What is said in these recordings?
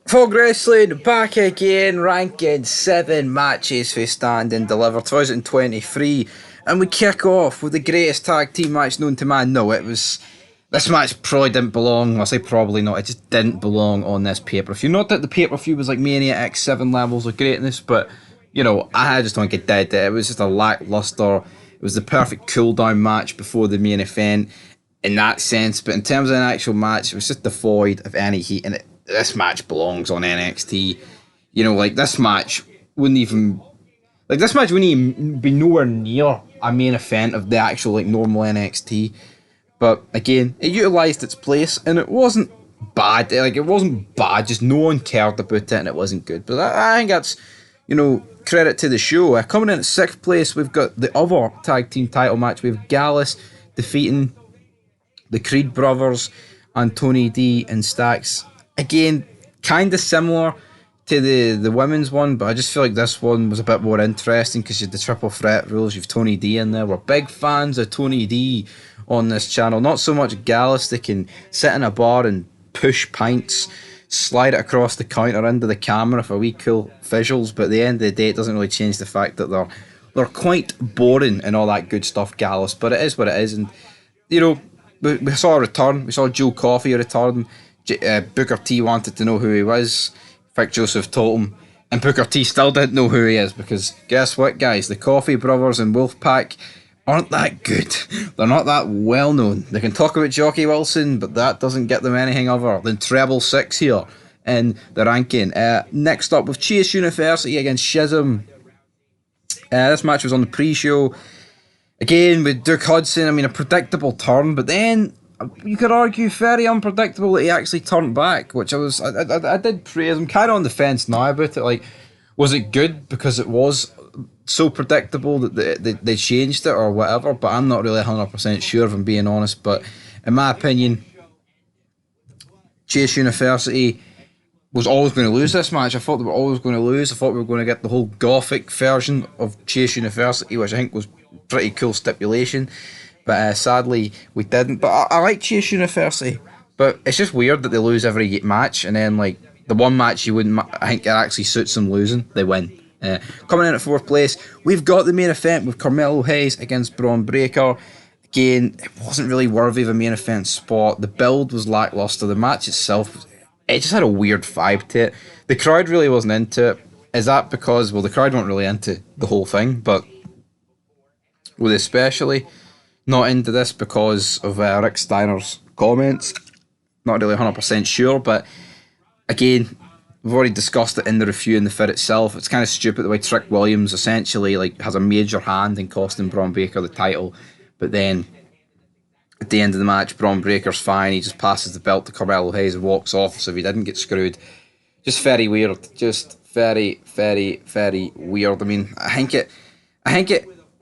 Folk Wrestling back again, ranking 7 matches for Stand and Deliver 2023, and we kick off with the greatest tag team match known to man. No, it was. This match probably didn't belong. I'll say probably not. It just didn't belong on this pay per view. Not that the pay per view was like Mania X7 levels of greatness, but I just don't get dead. It was just a lackluster. It was the perfect cool down match before the main event in that sense, but in terms of an actual match, it was just devoid of any heat, and this match belongs on NXT. This match wouldn't even be nowhere near a main event of the actual normal NXT. But again, it utilised its place, and it wasn't bad. It wasn't bad. Just no one cared about it, and it wasn't good. But I think that's credit to the show. Coming in at sixth place, we've got the other tag team title match. We have Gallus defeating the Creed brothers and Tony D and Stacks. Again, kind of similar to the women's one, but I just feel like this one was a bit more interesting because you had the triple threat rules. You've Tony D in there. We're big fans of Tony D on this channel. Not so much Gallus. They can sit in a bar and push pints, slide it across the counter into the camera for wee cool visuals, but at the end of the day, it doesn't really change the fact that they're quite boring and all that good stuff, Gallus. But it is what it is, and we saw a return. We saw Joe Coffey return. Booker T wanted to know who he was. Vic Joseph told him, and Booker T still didn't know who he is because guess what, guys? The Coffey brothers and Wolfpack aren't that good. They're not that well known. They can talk about Jockey Wilson, but that doesn't get them anything other than treble six here in the ranking. Next up, with Chase University against Schism. This match was on the pre-show. Again, with Duke Hudson, a predictable turn, but then you could argue very unpredictable that he actually turned back, which I did praise. I'm kind of on the fence now about it. Was it good because it was so predictable that they changed it or whatever? But I'm not really 100% sure, if I'm being honest. But in my opinion, Chase University was always going to lose this match. I thought they were always going to lose. I thought we were going to get the whole Gothic version of Chase University, which I think was pretty cool stipulation. But sadly, we didn't. But I like Chase University. But it's just weird that they lose every match, and then the one match you wouldn't, I think it actually suits them losing, they win. Coming in at fourth place, we've got the main event with Carmelo Hayes against Braun Breaker. Again, it wasn't really worthy of a main event spot. The build was lackluster. The match itself, it just had a weird vibe to it. The crowd really wasn't into it. Is that because, the crowd weren't really into the whole thing, but with especially not into this because of Rick Steiner's comments. Not really 100% sure, but again, we've already discussed it in the review and the fit itself. It's kind of stupid the way Trick Williams essentially has a major hand in costing Braun Breaker the title, but then at the end of the match, Braun Breaker's fine. He just passes the belt to Carmelo Hayes and walks off, so he didn't get screwed. Just very weird. Just very, very, very weird. I think it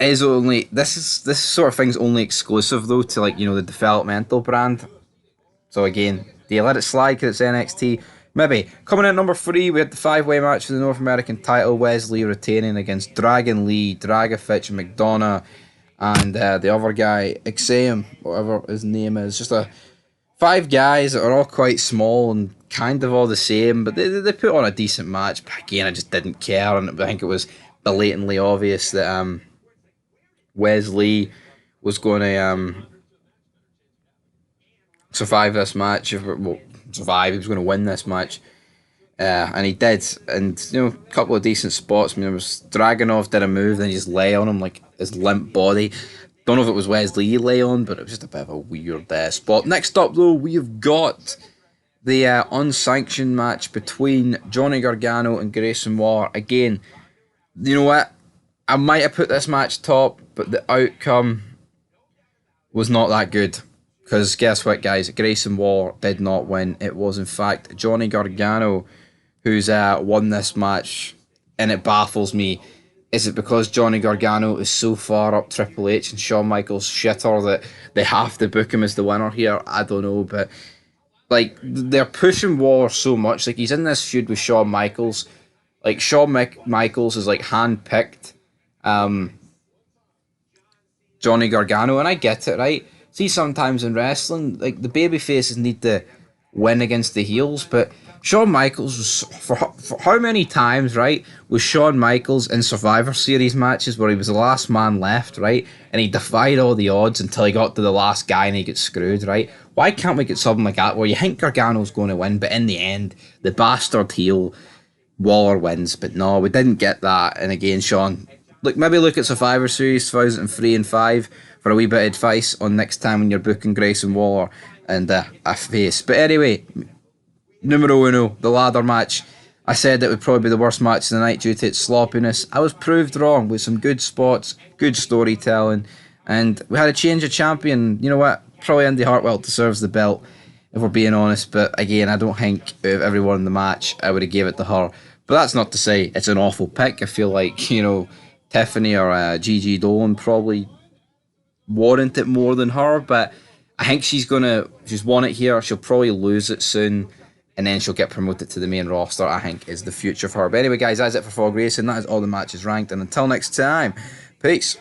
is only this sort of thing's only exclusive though to the developmental brand. So again, do you let it slide because it's NXT? Maybe. Coming in at number 3, we had the 5-way match for the North American title. Wesley retaining against Dragon Lee, Dragovich, McDonough, and the other guy, Exam, whatever his name is. Just 5 guys that are all quite small and kind of all the same, but they put on a decent match. But again, I just didn't care, and I think it was blatantly obvious that Wesley was going to survive this match. He was going to win this match, and he did. And a couple of decent spots. There was Dragunov did a move, then he just lay on him his limp body. Don't know if it was Wesley he lay on, but it was just a bit of a weird spot. Next up though, we've got the unsanctioned match between Johnny Gargano and Grayson Waller. Again, you know what? I might have put this match top, but the outcome was not that good. Because guess what, guys? Grayson Waller did not win. It was, in fact, Johnny Gargano who's won this match. And it baffles me. Is it because Johnny Gargano is so far up Triple H and Shawn Michaels' shitter that they have to book him as the winner here? I don't know, but they're pushing Waller so much. He's in this feud with Shawn Michaels. Shawn Michaels is hand-picked Johnny Gargano, and I get it, right? See, sometimes in wrestling, the baby faces need to win against the heels, but Shawn Michaels was for how many times, right? Was Shawn Michaels in Survivor Series matches where he was the last man left, right? And he defied all the odds until he got to the last guy and he got screwed, right? Why can't we get something like that where you think Gargano's going to win, but in the end, the bastard heel Waller wins? But no, we didn't get that. And again, Sean, maybe look at Survivor Series 2003 and 5 for a wee bit of advice on next time when you're booking Grayson Waller and a face. But anyway, numero uno, the ladder match. I said it would probably be the worst match of the night due to its sloppiness. I was proved wrong with some good spots, good storytelling, and we had a change of champion. You know what? Probably Indy Hartwell deserves the belt, if we're being honest. But again, I don't think of everyone in the match, I would have gave it to her. But that's not to say it's an awful pick. I feel like, Tiffany or Gigi Dolan probably warrant it more than her, but I think she's won it here. She'll probably lose it soon, and then she'll get promoted to the main roster. I think is the future for her. But anyway, guys, that's it for Fog Racing. That is all the matches ranked, and until next time, peace.